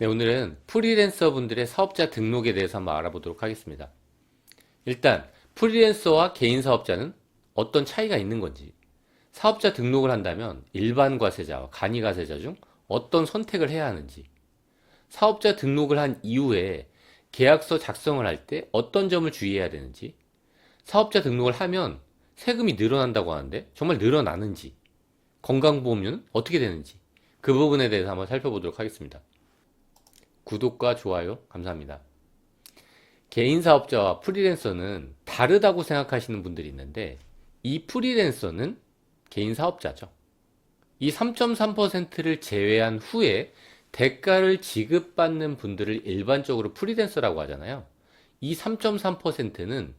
네, 오늘은 프리랜서 분들의 사업자 등록에 대해서 한번 알아보도록 하겠습니다. 일단 프리랜서와 개인 사업자는 어떤 차이가 있는 건지, 사업자 등록을 한다면 일반 과세자와 간이 과세자 중 어떤 선택을 해야 하는지, 사업자 등록을 한 이후에 계약서 작성을 할 때 어떤 점을 주의해야 되는지, 사업자 등록을 하면 세금이 늘어난다고 하는데 정말 늘어나는지, 건강보험료는 어떻게 되는지, 그 부분에 대해서 한번 살펴보도록 하겠습니다. 구독과 좋아요 감사합니다. 개인 사업자와 프리랜서는 다르다고 생각하시는 분들이 있는데, 이 프리랜서는 개인 사업자죠. 이 3.3%를 제외한 후에 대가를 지급받는 분들을 일반적으로 프리랜서라고 하잖아요. 이 3.3%는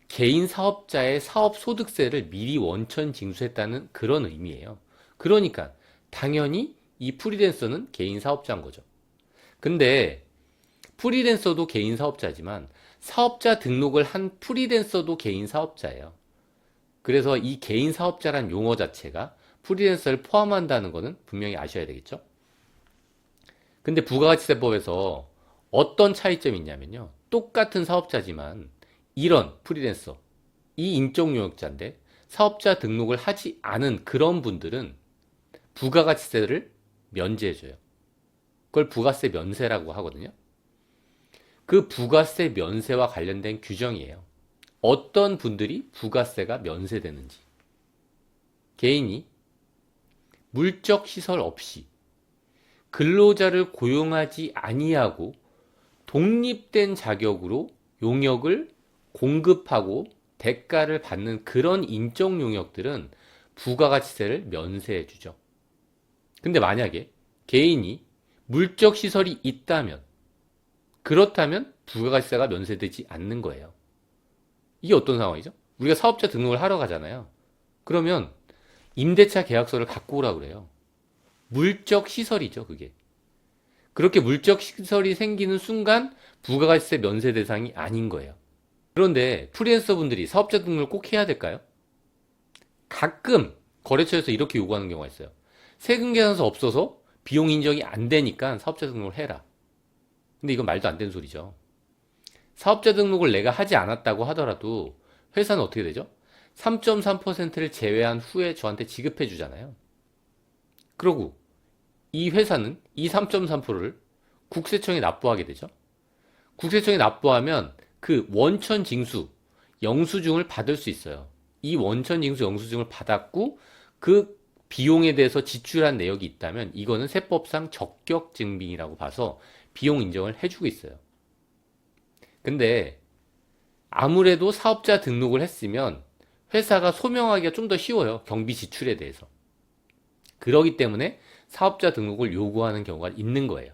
개인 사업자의 사업소득세를 미리 원천 징수했다는 그런 의미예요. 그러니까 당연히 이 프리랜서는 개인 사업자인 거죠. 근데 프리랜서도 개인 사업자지만 사업자 등록을 한 프리랜서도 개인 사업자예요. 그래서 이 개인 사업자란 용어 자체가 프리랜서를 포함한다는 것은 분명히 아셔야 되겠죠. 근데 부가가치세법에서 어떤 차이점이 있냐면요. 똑같은 사업자지만 이런 프리랜서, 이 인적 용역자인데 사업자 등록을 하지 않은 그런 분들은 부가가치세를 면제해줘요. 그걸 부가세 면세라고 하거든요. 그 부가세 면세와 관련된 규정이에요. 어떤 분들이 부가세가 면세되는지. 개인이 물적 시설 없이 근로자를 고용하지 아니하고 독립된 자격으로 용역을 공급하고 대가를 받는 그런 인적 용역들은 부가가치세를 면세해 주죠. 근데 만약에 개인이 물적 시설이 있다면, 그렇다면 부가가치세가 면세되지 않는 거예요. 이게 어떤 상황이죠? 우리가 사업자 등록을 하러 가잖아요. 그러면 임대차 계약서를 갖고 오라 그래요. 물적 시설이죠, 그게. 그렇게 물적 시설이 생기는 순간 부가가치세 면세 대상이 아닌 거예요. 그런데 프리랜서 분들이 사업자 등록을 꼭 해야 될까요? 가끔 거래처에서 이렇게 요구하는 경우가 있어요. 세금 계산서 없어서 비용 인정이 안 되니까 사업자 등록을 해라. 근데 이건 말도 안 되는 소리죠. 사업자 등록을 내가 하지 않았다고 하더라도 회사는 어떻게 되죠? 3.3%를 제외한 후에 저한테 지급해 주잖아요. 그러고 이 회사는 이 3.3%를 국세청에 납부하게 되죠. 국세청에 납부하면 그 원천 징수, 영수증을 받을 수 있어요. 이 원천 징수 영수증을 받았고 그 비용에 대해서 지출한 내역이 있다면 이거는 세법상 적격 증빙이라고 봐서 비용 인정을 해주고 있어요. 근데 아무래도 사업자 등록을 했으면 회사가 소명하기가 좀 더 쉬워요. 경비 지출에 대해서. 그러기 때문에 사업자 등록을 요구하는 경우가 있는 거예요.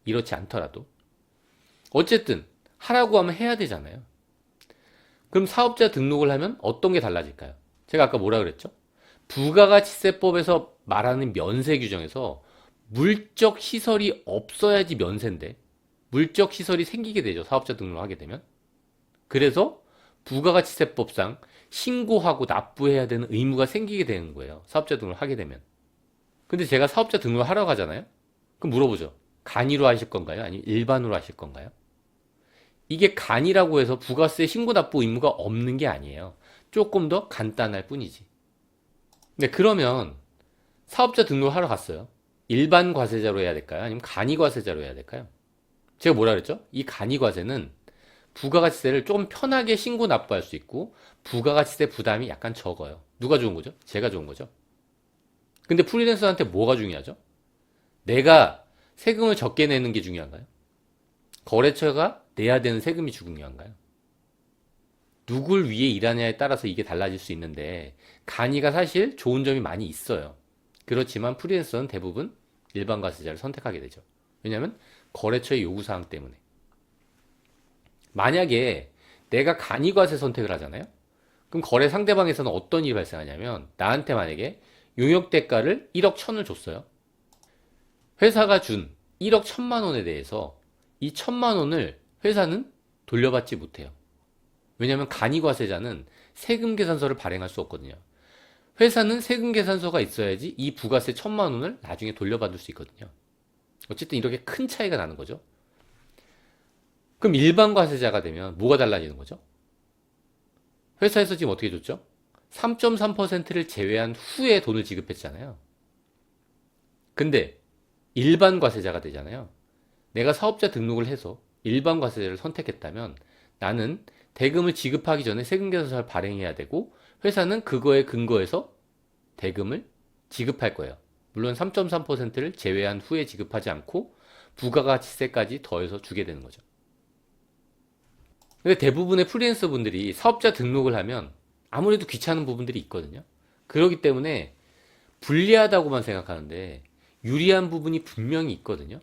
이렇지 않더라도. 어쨌든 하라고 하면 해야 되잖아요. 그럼 사업자 등록을 하면 어떤 게 달라질까요? 제가 아까 뭐라 그랬죠? 부가가치세법에서 말하는 면세 규정에서 물적 시설이 없어야지 면세인데 물적 시설이 생기게 되죠. 사업자 등록을 하게 되면. 그래서 부가가치세법상 신고하고 납부해야 되는 의무가 생기게 되는 거예요. 사업자 등록을 하게 되면. 근데 제가 사업자 등록을 하러 가잖아요. 그럼 물어보죠. 간이로 하실 건가요? 아니면 일반으로 하실 건가요? 이게 간이라고 해서 부가세 신고 납부 의무가 없는 게 아니에요. 조금 더 간단할 뿐이지. 네, 그러면 사업자 등록을 하러 갔어요. 일반 과세자로 해야 될까요? 아니면 간이 과세자로 해야 될까요? 제가 뭐라 그랬죠? 이 간이 과세는 부가가치세를 좀 편하게 신고 납부할 수 있고 부가가치세 부담이 약간 적어요. 누가 좋은 거죠? 제가 좋은 거죠. 근데 프리랜서한테 뭐가 중요하죠? 내가 세금을 적게 내는 게 중요한가요? 거래처가 내야 되는 세금이 중요한가요? 누굴 위해 일하냐에 따라서 이게 달라질 수 있는데 간이가 사실 좋은 점이 많이 있어요. 그렇지만 프리랜서는 대부분 일반 과세자를 선택하게 되죠. 왜냐하면 거래처의 요구사항 때문에. 만약에 내가 간이과세 선택을 하잖아요. 그럼 거래 상대방에서는 어떤 일이 발생하냐면 나한테 만약에 용역대가를 1억 1천을 줬어요. 회사가 준 1억 1천만 원에 대해서 이 1천만 원을 회사는 돌려받지 못해요. 왜냐하면 간이과세자는 세금 계산서를 발행할 수 없거든요. 회사는 세금 계산서가 있어야지 이 부가세 1천만 원을 나중에 돌려받을 수 있거든요. 어쨌든 이렇게 큰 차이가 나는 거죠. 그럼 일반 과세자가 되면 뭐가 달라지는 거죠? 회사에서 지금 어떻게 줬죠? 3.3%를 제외한 후에 돈을 지급했잖아요. 근데 일반 과세자가 되잖아요. 내가 사업자 등록을 해서 일반 과세자를 선택했다면 나는 대금을 지급하기 전에 세금계산서를 발행해야 되고 회사는 그거에 근거해서 대금을 지급할 거예요. 물론 3.3%를 제외한 후에 지급하지 않고 부가가치세까지 더해서 주게 되는 거죠. 근데 대부분의 프리랜서 분들이 사업자 등록을 하면 아무래도 귀찮은 부분들이 있거든요. 그렇기 때문에 불리하다고만 생각하는데 유리한 부분이 분명히 있거든요.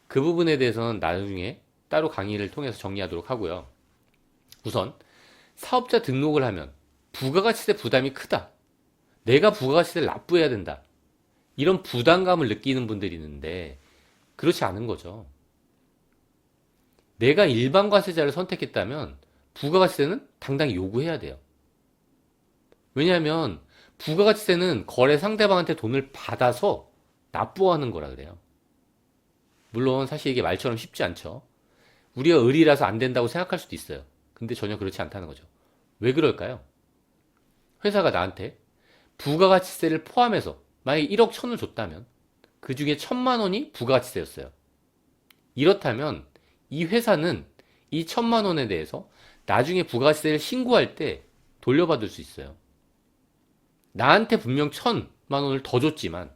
그 부분에 대해서는 나중에 따로 강의를 통해서 정리하도록 하고요. 우선 사업자 등록을 하면 부가가치세 부담이 크다. 내가 부가가치세를 납부해야 된다. 이런 부담감을 느끼는 분들이 있는데 그렇지 않은 거죠. 내가 일반 과세자를 선택했다면 부가가치세는 당당히 요구해야 돼요. 왜냐하면 부가가치세는 거래 상대방한테 돈을 받아서 납부하는 거라 그래요. 물론 사실 이게 말처럼 쉽지 않죠. 우리가 을이라서 안 된다고 생각할 수도 있어요. 근데 전혀 그렇지 않다는 거죠. 왜 그럴까요? 회사가 나한테 부가가치세를 포함해서 만약에 1억 1천을 줬다면 그 중에 1천만 원이 부가가치세였어요. 이렇다면 이 회사는 이 1천만 원에 대해서 나중에 부가가치세를 신고할 때 돌려받을 수 있어요. 나한테 분명 1천만 원을 더 줬지만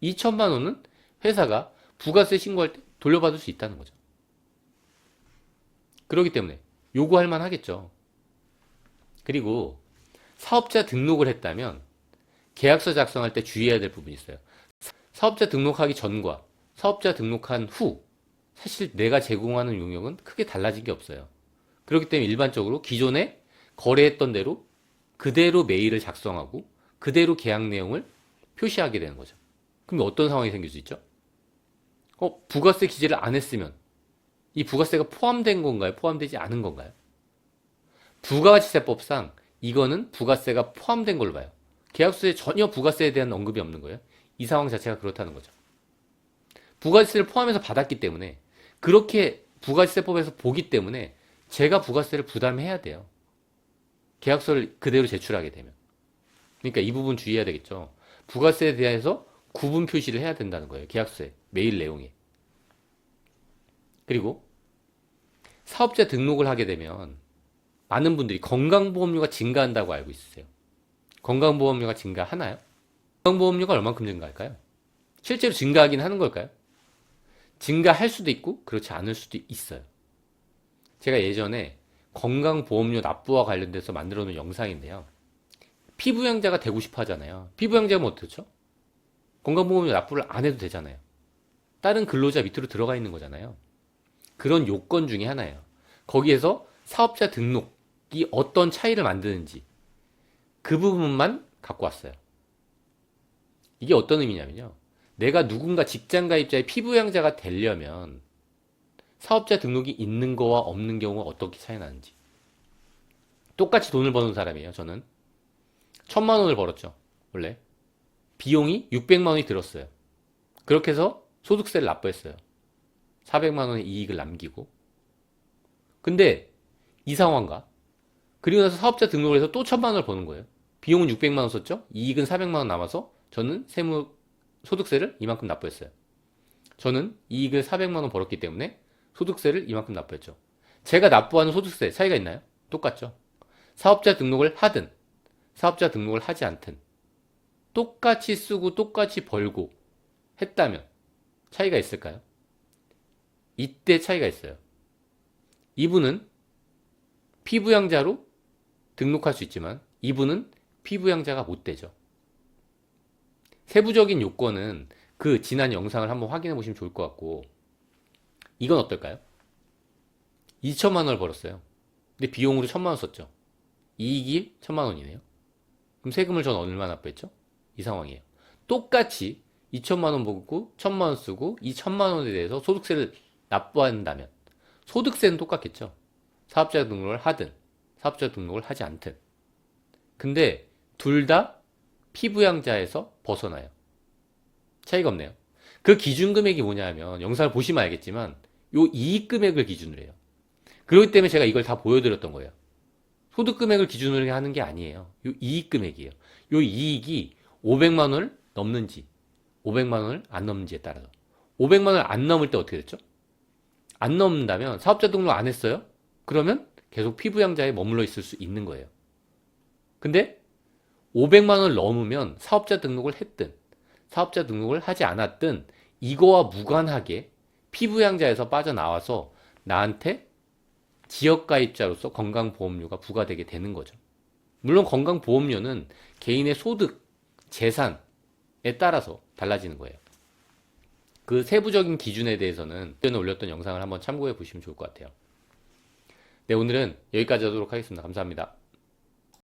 이 1천만 원은 회사가 부가세 신고할 때 돌려받을 수 있다는 거죠. 그렇기 때문에 요구할 만 하겠죠. 그리고 사업자 등록을 했다면 계약서 작성할 때 주의해야 될 부분이 있어요. 사업자 등록하기 전과 사업자 등록한 후 사실 내가 제공하는 용역은 크게 달라진 게 없어요. 그렇기 때문에 일반적으로 기존에 거래했던 대로 그대로 메일을 작성하고 그대로 계약 내용을 표시하게 되는 거죠. 그럼 어떤 상황이 생길 수 있죠? 부가세 기재를 안 했으면 이 부가세가 포함된 건가요? 포함되지 않은 건가요? 부가가치세법상 이거는 부가세가 포함된 걸로 봐요. 계약서에 전혀 부가세에 대한 언급이 없는 거예요. 이 상황 자체가 그렇다는 거죠. 부가세를 포함해서 받았기 때문에 그렇게 부가세법에서 보기 때문에 제가 부가세를 부담해야 돼요. 계약서를 그대로 제출하게 되면. 그러니까 이 부분 주의해야 되겠죠. 부가세에 대해서 구분 표시를 해야 된다는 거예요. 계약서에, 메일 내용에. 그리고 사업자 등록을 하게 되면 많은 분들이 건강보험료가 증가한다고 알고 있으세요. 건강보험료가 증가하나요? 건강보험료가 얼만큼 증가할까요? 실제로 증가하긴 하는 걸까요? 증가할 수도 있고 그렇지 않을 수도 있어요. 제가 예전에 건강보험료 납부와 관련돼서 만들어 놓은 영상인데요. 피부양자가 되고 싶어 하잖아요. 피부양자면 어떻죠? 건강보험료 납부를 안 해도 되잖아요. 다른 근로자 밑으로 들어가 있는 거잖아요. 그런 요건 중에 하나예요. 거기에서 사업자 등록이 어떤 차이를 만드는지 그 부분만 갖고 왔어요. 이게 어떤 의미냐면요. 내가 누군가 직장가입자의 피부양자가 되려면 사업자 등록이 있는 거와 없는 경우가 어떻게 차이 나는지. 똑같이 돈을 버는 사람이에요. 저는 1천만 원을 벌었죠. 원래 비용이 600만 원이 들었어요. 그렇게 해서 소득세를 납부했어요. 400만 원의 이익을 남기고. 근데 이 상황과 그리고 나서 사업자 등록을 해서 또 1천만 원을 버는 거예요. 비용은 600만 원 썼죠. 이익은 400만 원 남아서 저는 소득세를 이만큼 납부했어요. 저는 이익을 400만 원 벌었기 때문에 소득세를 이만큼 납부했죠. 제가 납부하는 소득세 차이가 있나요? 똑같죠. 사업자 등록을 하든 사업자 등록을 하지 않든 똑같이 쓰고 똑같이 벌고 했다면 차이가 있을까요? 이때 차이가 있어요. 이분은 피부양자로 등록할 수 있지만 이분은 피부양자가 못 되죠. 세부적인 요건은 그 지난 영상을 한번 확인해 보시면 좋을 것 같고, 이건 어떨까요? 2천만 원을 벌었어요. 근데 비용으로 1천만 원 썼죠. 이익이 1천만 원이네요. 그럼 세금을 전 얼마 납부했죠? 이 상황이에요. 똑같이 2천만 원 벌고 1천만 원 쓰고 이 1천만 원에 대해서 소득세를 납부한다면 소득세는 똑같겠죠. 사업자 등록을 하든 사업자 등록을 하지 않든. 근데 둘 다 피부양자에서 벗어나요. 차이가 없네요. 그 기준 금액이 뭐냐면 영상을 보시면 알겠지만 요 이익 금액을 기준으로 해요. 그렇기 때문에 제가 이걸 다 보여드렸던 거예요. 소득 금액을 기준으로 하는 게 아니에요. 요 이익 금액이에요. 요 이익이 500만 원을 넘는지 500만 원을 안 넘는지에 따라서 500만 원을 안 넘을 때 어떻게 됐죠? 안 넘는다면 사업자 등록 안 했어요? 그러면 계속 피부양자에 머물러 있을 수 있는 거예요. 근데 500만 원을 넘으면 사업자 등록을 했든 사업자 등록을 하지 않았든 이거와 무관하게 피부양자에서 빠져나와서 나한테 지역가입자로서 건강보험료가 부과되게 되는 거죠. 물론 건강보험료는 개인의 소득, 재산에 따라서 달라지는 거예요. 그 세부적인 기준에 대해서는 전에 올렸던 영상을 한번 참고해 보시면 좋을 것 같아요. 네, 오늘은 여기까지 하도록 하겠습니다. 감사합니다.